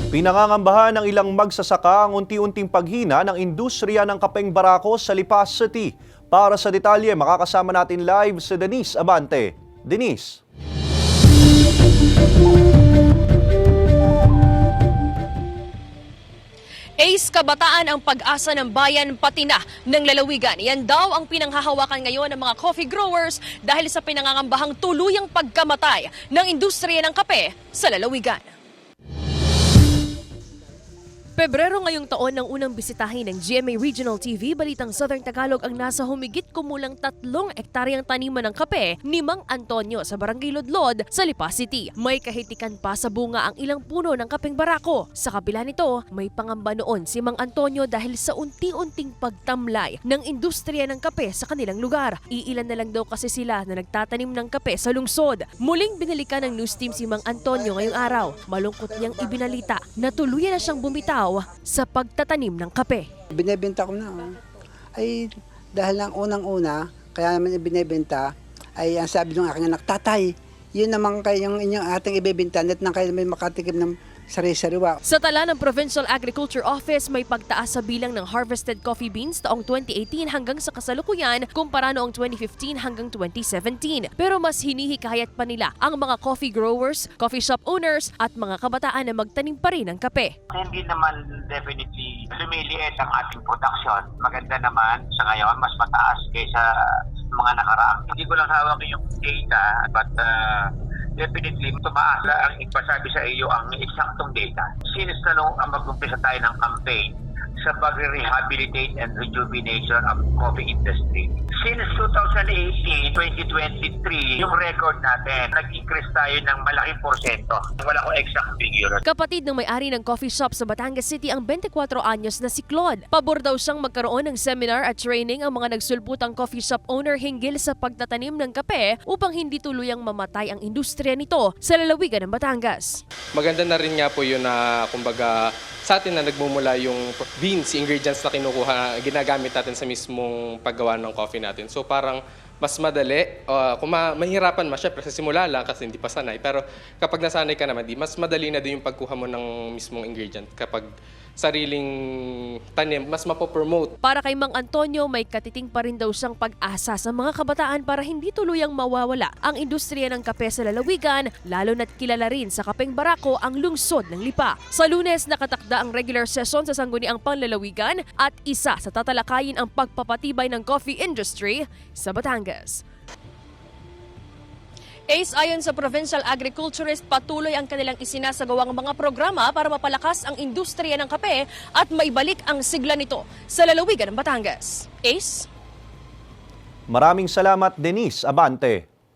Pinangangambahan ng ilang magsasaka ang unti-unting paghina ng industriya ng kapeng barako sa Lipa City. Para sa detalye, makakasama natin live si Denise Abante. Denise. Ace Kabataan ang pag-asa ng bayan pati na ng lalawigan. Yan daw ang pinanghahawakan ngayon ng mga coffee growers dahil sa pinangangambahang tuluyang pagkamatay ng industriya ng kape sa lalawigan. Pebrero ngayong taon nang unang bisitahin ng GMA Regional TV Balitang Southern Tagalog ang nasa humigit kumulang 3 ektaryang taniman ng kape ni Mang Antonio sa Barangay Lodlod sa Lipa City. May kahitikan pa sa bunga ang ilang puno ng kapeng barako. Sa kabila nito, may pangamba noon si Mang Antonio dahil sa unti-unting pagtamlay ng industriya ng kape sa kanilang lugar. Iilan na lang daw kasi sila na nagtatanim ng kape sa lungsod. Muling binalikan ng news team si Mang Antonio ngayong araw. Malungkot niyang ibinalita na tuluyan na siyang bumitaw sa pagtatanim ng kape. Binebenta ko na. Ay dahil lang unang-una, kaya naman binebenta, ay ang sabi ng aking anak, tatay, yun naman kayong inyong ating ibebenta, net nang kayo may makatikim ng sari-sariwa. Sa tala ng Provincial Agriculture Office, may pagtaas sa bilang ng harvested coffee beans taong 2018 hanggang sa kasalukuyan kumpara noong 2015 hanggang 2017. Pero mas hinihikayat pa nila ang mga coffee growers, coffee shop owners at mga kabataan na magtanim pa rin ng kape. Hindi naman definitely lumiliit ang ating production. Maganda naman sa ngayon, mas mataas kaysa mga nakaraang. Hindi ko lang hawak yung data, but definitely tumaas ang ipasabi sa iyo ang eksaktong data. Since nung mag-umpisa tayo ng campaign sa pag-rehabilitate and rejuvenation of coffee industry. Since 2018, 2023, yung record natin, nag-increase tayo ng malaking porsyento. Wala ko exact figure. Kapatid ng may-ari ng coffee shop sa Batangas City ang 24 anyos na si Claude. Pabor daw siyang magkaroon ng seminar at training ang mga nagsulputang coffee shop owner hinggil sa pagtatanim ng kape upang hindi tuluyang mamatay ang industriya nito sa lalawigan ng Batangas. Maganda na rin nga po yun na kumbaga sa atin na nagmumula yung beans, ingredients na kinukuha, ginagamit natin sa mismong paggawa ng coffee natin. So parang mas madali, kung mahirapan syempre sa simula lang kasi hindi pa sanay. Pero kapag nasanay ka naman, mas madali na din yung pagkuha mo ng mismong ingredient. Kapag sariling tanim, mas mapopromote. Para kay Mang Antonio, may katiting pa rin daw siyang pag-asa sa mga kabataan para hindi tuluyang mawawala ang industriya ng kape sa lalawigan, lalo na't kilala rin sa kapeng barako ang lungsod ng Lipa. Sa Lunes, nakatakda ang regular session sa Sangguniang Panlalawigan at isa sa tatalakayin ang pagpapatibay ng coffee industry sa Batangas. Ace, ayon sa provincial agriculturist, patuloy ang kanilang isinasagawang mga programa para mapalakas ang industriya ng kape at maibalik ang sigla nito sa lalawigan ng Batangas. Ace? Maraming salamat, Denise Abante.